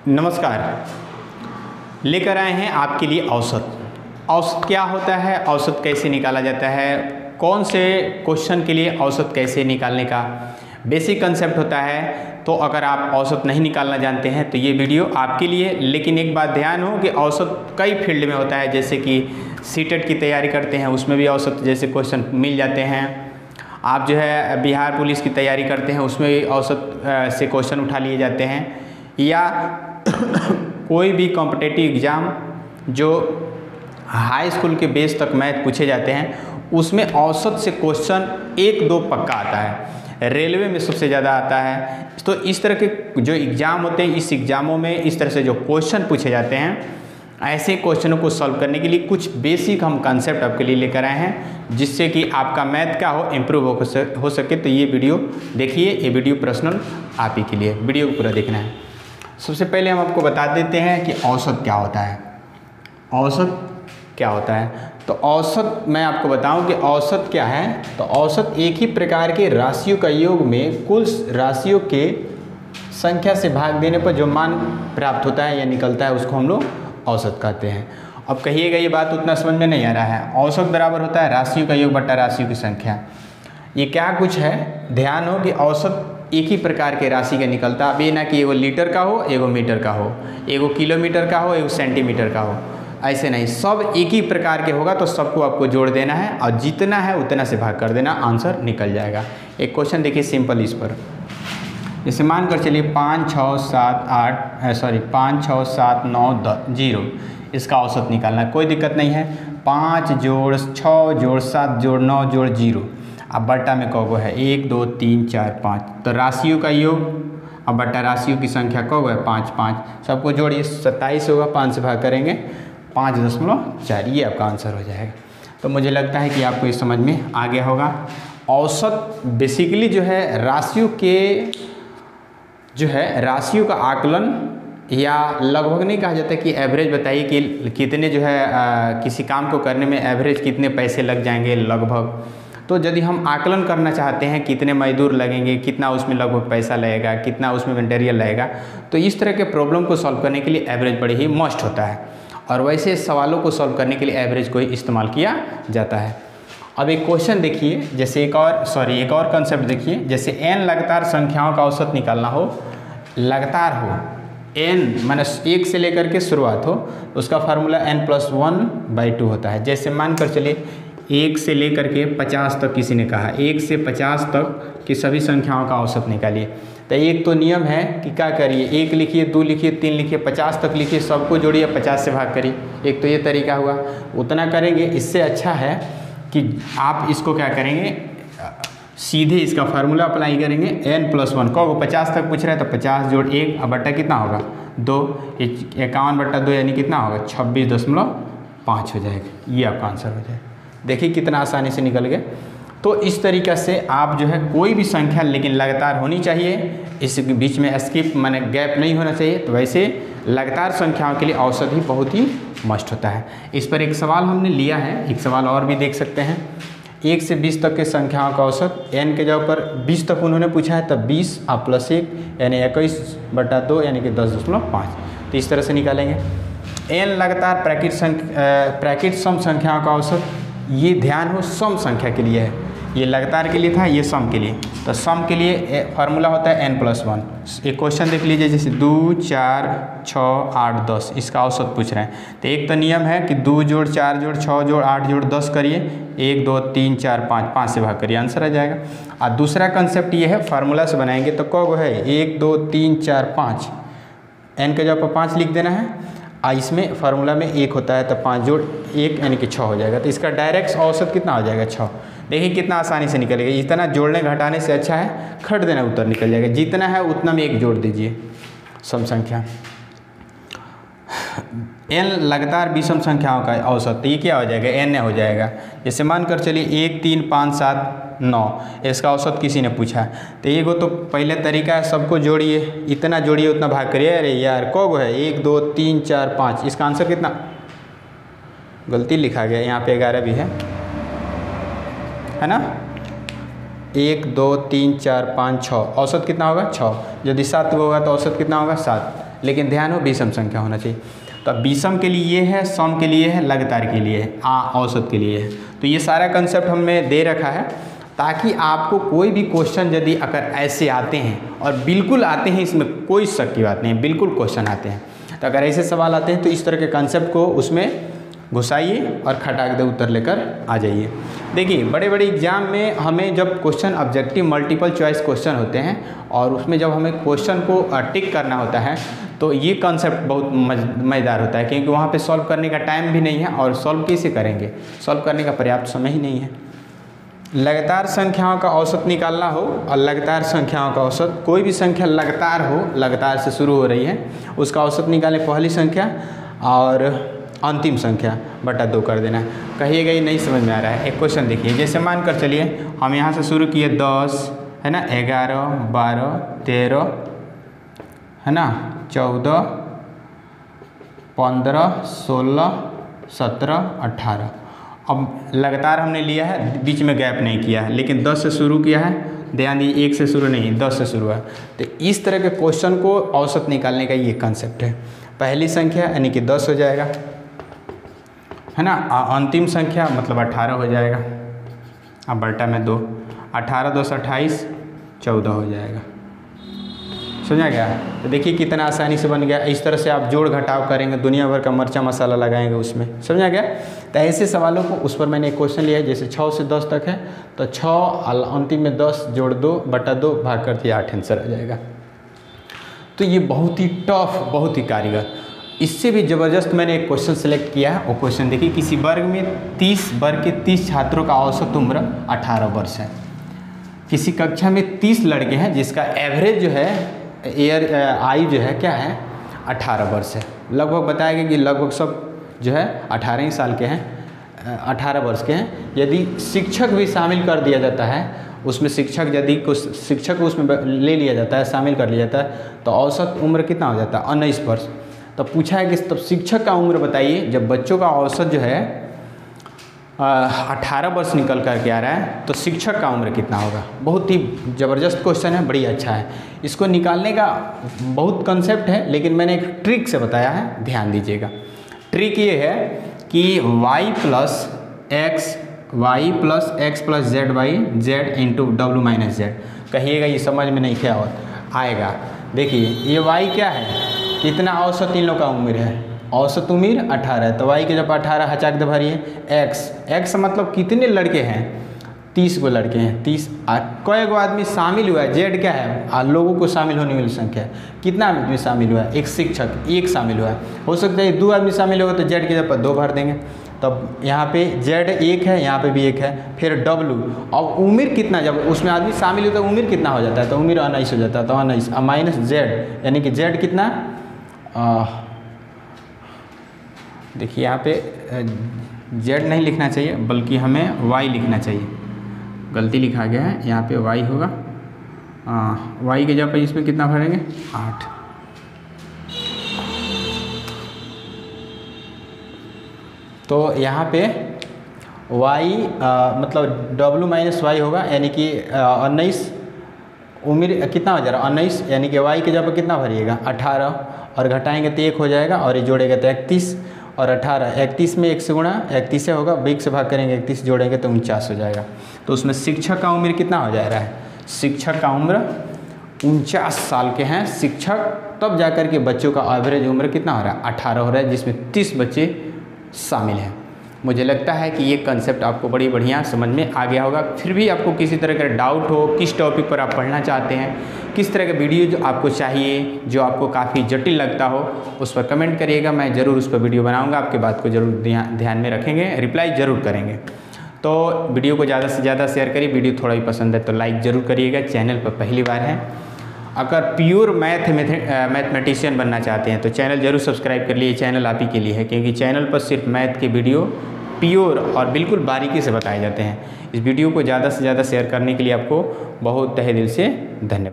नमस्कार। लेकर आए हैं आपके लिए औसत। औसत क्या होता है, औसत कैसे निकाला जाता है, कौन से क्वेश्चन के लिए औसत कैसे निकालने का बेसिक कंसेप्ट होता है। तो अगर आप औसत नहीं निकालना जानते हैं तो ये वीडियो आपके लिए। लेकिन एक बात ध्यान हो कि औसत कई फील्ड में होता है, जैसे कि सीटेट की तैयारी करते हैं उसमें भी औसत जैसे क्वेश्चन मिल जाते हैं। आप जो है बिहार पुलिस की तैयारी करते हैं उसमें भी औसत से क्वेश्चन उठा लिए जाते हैं, या कोई भी कॉम्पिटिटिव एग्ज़ाम जो हाई स्कूल के बेस तक मैथ पूछे जाते हैं उसमें औसत से क्वेश्चन एक दो पक्का आता है। रेलवे में सबसे ज़्यादा आता है। तो इस तरह के जो एग्ज़ाम होते हैं, इस एग्ज़ामों में इस तरह से जो क्वेश्चन पूछे जाते हैं, ऐसे क्वेश्चनों को सॉल्व करने के लिए कुछ बेसिक हम कंसेप्ट आपके लिए लेकर आए हैं, जिससे कि आपका मैथ क्या हो इम्प्रूव हो सके। तो ये वीडियो देखिए, ये वीडियो पर्सनल आप ही के लिए, वीडियो को पूरा देखना है। सबसे पहले हम आपको बता देते हैं कि औसत क्या होता है। औसत क्या होता है, तो औसत मैं आपको बताऊं कि औसत क्या है। तो औसत एक ही प्रकार के राशियों का योग में कुल राशियों के संख्या से भाग देने पर जो मान प्राप्त होता है या निकलता है उसको हम लोग औसत कहते हैं। अब कहिएगा ये बात उतना समझ में नहीं आ रहा है। औसत बराबर होता है राशियों का योग बट्टा राशियों की संख्या। ये क्या कुछ है, ध्यान हो कि औसत एक ही प्रकार के राशि का निकलता। अब ये ना कि एगो लीटर का हो, एगो मीटर का हो, एगो किलोमीटर का हो, एगो सेंटीमीटर का हो, ऐसे नहीं, सब एक ही प्रकार के होगा। तो सबको आपको जोड़ देना है और जितना है उतना से भाग कर देना, आंसर निकल जाएगा। एक क्वेश्चन देखिए सिंपल इस पर, जैसे मान कर चलिए 5 6 7 9 10 0, इसका औसत निकालना है, कोई दिक्कत नहीं है। 5 जोड़ 6 जोड़ 7 जोड़ 9 जोड़ 0, अब बट्टा में कौगो है 1 2 3 4 5, तो राशियों का योग अब बट्टा राशियों की संख्या कौगो है 5 5, सबको जोड़िए 27 होगा, 5 से भाग करेंगे 5.4, ये आपका आंसर हो जाएगा। तो मुझे लगता है कि आपको ये समझ में आ गया होगा। औसत बेसिकली जो है राशियों का आकलन, या लगभग नहीं कहा जाता कि एवरेज बताइए कि कितने जो है किसी काम को करने में एवरेज कितने पैसे लग जाएंगे लगभग। तो यदि हम आकलन करना चाहते हैं कितने मजदूर लगेंगे, कितना उसमें लगभग पैसा लगेगा, कितना उसमें मटेरियल लगेगा, तो इस तरह के प्रॉब्लम को सॉल्व करने के लिए एवरेज बड़ी ही मस्ट होता है। और वैसे सवालों को सॉल्व करने के लिए एवरेज को ही इस्तेमाल किया जाता है। अब एक क्वेश्चन देखिए, जैसे एक और कंसेप्ट देखिए, जैसे n लगातार संख्याओं का औसत निकालना हो, लगातार हो, n माने 1 से लेकर के शुरुआत हो, उसका फार्मूला n+1/2 होता है। जैसे मान कर चलिए 1 से लेकर के 50 तक किसी ने कहा, 1 से 50 तक की सभी संख्याओं का औसत निकालिए। तो एक तो नियम है कि क्या करिए, 1 लिखिए, 2 लिखिए, 3 लिखिए, 50 तक लिखिए, सबको जोड़िए, 50 से भाग करिए। एक तो ये तरीका हुआ, उतना करेंगे। इससे अच्छा है कि आप इसको क्या करेंगे, सीधे इसका फार्मूला अप्लाई करेंगे, n+1 को 50 तक पूछ रहा है तो 50 जोड़ 1, अब बट्टा कितना होगा 2, 51/2 यानी कितना होगा 26.5 हो जाएगा। ये आपका आंसर हो जाएगा। देखिए कितना आसानी से निकल गया। तो इस तरीक़ा से आप जो है कोई भी संख्या लेकिन लगातार होनी चाहिए, इस बीच में स्किप माने गैप नहीं होना चाहिए। तो वैसे लगातार संख्याओं के लिए औसत ही बहुत ही मस्ट होता है। इस पर एक सवाल हमने लिया है, एक सवाल और भी देख सकते हैं। 1 से 20 तक के संख्याओं का औसत, n के जगह पर 20 तक उन्होंने पूछा है, तब 20 आप +1 यानी 21/2 यानी कि 10.5। तो इस तरह से निकालेंगे। n लगातार ब्रैकेट सम संख्याओं का औसत, ये ध्यान हो सम संख्या के लिए है, ये लगातार के लिए था, ये सम के लिए। तो सम के लिए फार्मूला होता है n+1। एक क्वेश्चन देख लीजिए, जैसे 2 4 6 8 10, इसका औसत पूछ रहे हैं। तो एक तो नियम है कि 2 जोड़ 4 जोड़ 6 जोड़ 8 जोड़ 10 करिए, 1 2 3 4 5 से भाग करिए, आंसर आ जाएगा। और दूसरा कंसेप्ट ये है, फार्मूला से बनाएंगे तो कौन है 1 2 3 4 5, n के जगह पर 5 लिख देना है। इसमें फार्मूला में 1 होता है, तो 5 जोड़ 1 यानी कि 6 हो जाएगा। तो इसका डायरेक्ट औसत कितना हो जाएगा 6। देखिए कितना आसानी से निकलेगा। इतना जोड़ने घटाने से अच्छा है खट देना, उत्तर निकल जाएगा। जितना है उतना में 1 जोड़ दीजिए, सम संख्या। n लगातार विषम संख्याओं का औसत, तो ये क्या हो जाएगा n हो जाएगा। जैसे मान कर चलिए 1 3 5 7 9, इसका औसत किसी ने पूछा है। तो एगो तो पहले तरीका है, सबको जोड़िए, इतना जोड़िए उतना भाग करिए। अरे यार कौगो है 1 2 3 4 5, इसका आंसर कितना, गलती लिखा गया यहाँ पे, 11 भी है ना। 1 2 3 4 5 6, औसत कितना होगा 6। यदि 7 होगा तो औसत कितना होगा 7। लेकिन ध्यान हो विषम संख्या होना चाहिए। तो अब विषम के लिए ये है, सम के लिए है, लगातार के लिए है, औसत के लिए है। तो ये सारा कंसेप्ट हमने दे रखा है ताकि आपको कोई भी क्वेश्चन यदि अगर ऐसे आते हैं, और बिल्कुल आते हैं, इसमें कोई शक की बात नहीं है, बिल्कुल क्वेश्चन आते हैं, तो अगर ऐसे सवाल आते हैं तो इस तरह के कंसेप्ट को उसमें घुसाइए और खटाक दे उत्तर लेकर आ जाइए। देखिए बड़े बड़े एग्जाम में हमें जब question objective multiple choice question होते हैं और उसमें जब हमें क्वेश्चन को टिक करना होता है तो ये कंसेप्ट बहुत मज़ेदार होता है, क्योंकि वहाँ पे सॉल्व करने का टाइम भी नहीं है और सॉल्व कैसे करेंगे, सॉल्व करने का पर्याप्त समय ही नहीं है। लगातार संख्याओं का औसत निकालना हो और लगातार संख्याओं का औसत, कोई भी संख्या लगातार हो, लगातार से शुरू हो रही है, उसका औसत निकालें पहली संख्या और अंतिम संख्या बटा 2 कर देना है। कहिएगा ये नहीं समझ में आ रहा है। एक क्वेश्चन देखिए, जैसे मान कर चलिए हम यहाँ से शुरू किए 10 है ना, 11 12 13 है ना, 14 15 16 17 18। अब लगातार हमने लिया है, बीच में गैप नहीं किया है, लेकिन 10 से शुरू किया है, ध्यान दीजिए 1 से शुरू नहीं 10 से शुरू है। तो इस तरह के क्वेश्चन को औसत निकालने का ये कंसेप्ट है। पहली संख्या यानी कि 10 हो जाएगा है ना, अंतिम संख्या मतलब 18 हो जाएगा, अब बल्टा में 2, 18 2 28 14 हो जाएगा। समझा गया? तो देखिए कितना आसानी से बन गया। इस तरह से आप जोड़ घटाव करेंगे, दुनिया भर का मिर्चा मसाला लगाएंगे उसमें। समझा गया? तो ऐसे सवालों को, उस पर मैंने एक क्वेश्चन लिया है, जैसे 6 से 10 तक है तो 6 अंतिम में 10 जोड़ 2 बटा 2 भाग कर दिए 8 आंसर आ जाएगा। तो ये बहुत ही टफ, बहुत ही कारीगर। इससे भी ज़बरदस्त मैंने एक क्वेश्चन सेलेक्ट किया है। वो क्वेश्चन देखिए, किसी वर्ग में 30 वर्ग के 30 छात्रों का औसत उम्र 18 वर्ष है। किसी कक्षा में 30 लड़के हैं जिसका एवरेज जो है आयु जो है क्या है 18 वर्ष है। लगभग बताया गया कि लगभग सब जो है 18 ही साल के हैं, 18 वर्ष के हैं। यदि शिक्षक भी शामिल कर दिया जाता है उसमें, शिक्षक यदि कुछ शिक्षक को उसमें ले लिया जाता है, शामिल कर लिया जाता है, तो औसत उम्र कितना हो जाता है 19 वर्ष। तब पूछा है कि तब शिक्षक का उम्र बताइए, जब बच्चों का औसत जो है 18 वर्ष निकल करके आ रहा है तो शिक्षक का उम्र कितना होगा। बहुत ही ज़बरदस्त क्वेश्चन है, बड़ी अच्छा है। इसको निकालने का बहुत कंसेप्ट है, लेकिन मैंने एक ट्रिक से बताया है, ध्यान दीजिएगा। ट्रिक ये है कि y plus x plus Z by Z into W minus Z. कहिएगा ये समझ में नहीं क्या आएगा। देखिए ये y क्या है, कितना औसत इन लोग का उम्र है, औसत उम्र 18 है, तो y के जब 18 हचाक दे भरिए। x मतलब कितने लड़के हैं, 30 गो लड़के हैं, 30 कई गो आदमी शामिल हुआ है। जेड क्या है, लोगों को शामिल होने वाली संख्या है, कितना आदमी शामिल हुआ है, एक शिक्षक एक शामिल हुआ है। हो सकता है 2 आदमी शामिल होगा तो जेड के जब 2 भर देंगे, तब यहाँ पे जेड 1 है, यहाँ पे भी 1 है। फिर डब्लू, अब उम्र कितना, जब उसमें आदमी शामिल होता है उम्र कितना हो जाता है, तो उम्र 19 हो जाता है, तो 19 माइनस जेड, यानी कि जेड कितना, देखिए यहाँ पे जेड नहीं लिखना चाहिए बल्कि हमें वाई लिखना चाहिए, गलती लिखा गया है, यहाँ पे वाई होगा। वाई के जगह पर इसमें कितना भरेंगे 8। तो यहाँ पे y मतलब w माइनस वाई होगा, यानी कि 19 उम्र कितना हो जा रहा है 19, यानी कि y के जगह पर कितना भरिएगा 18, और घटाएंगे तो 1 हो जाएगा, और ये जोड़ेगा तो 31 और 18, 31 में 1 से गुणा 31 से होगा, 20 से भाग करेंगे 31 जोड़ेंगे तो 49 हो जाएगा। तो उसमें शिक्षक का उम्र कितना हो जा रहा है, शिक्षक का उम्र 49 साल के हैं शिक्षक। तब जाकर के बच्चों का एवरेज उम्र कितना हो रहा है 18 हो रहा है, जिसमें 30 बच्चे शामिल हैं। मुझे लगता है कि ये कंसेप्ट आपको बड़ी बढ़िया समझ में आ गया होगा। फिर भी आपको किसी तरह का डाउट हो, किस टॉपिक पर आप पढ़ना चाहते हैं, किस तरह का वीडियो जो आपको चाहिए, जो आपको काफ़ी जटिल लगता हो, उस पर कमेंट करिएगा। मैं ज़रूर उस पर वीडियो बनाऊंगा, आपके बात को ज़रूर ध्यान में रखेंगे, रिप्लाई ज़रूर करेंगे। तो वीडियो को ज़्यादा से ज़्यादा शेयर करिए। वीडियो थोड़ा भी पसंद है तो लाइक ज़रूर करिएगा। चैनल पर पहली बार है, अगर प्योर मैथमेटिशियन बनना चाहते हैं तो चैनल ज़रूर सब्सक्राइब कर लिए। चैनल आप ही के लिए है, क्योंकि चैनल पर सिर्फ मैथ के वीडियो प्योर और बिल्कुल बारीकी से बताए जाते हैं। इस वीडियो को ज़्यादा से ज़्यादा शेयर करने के लिए आपको बहुत तहे दिल से धन्यवाद।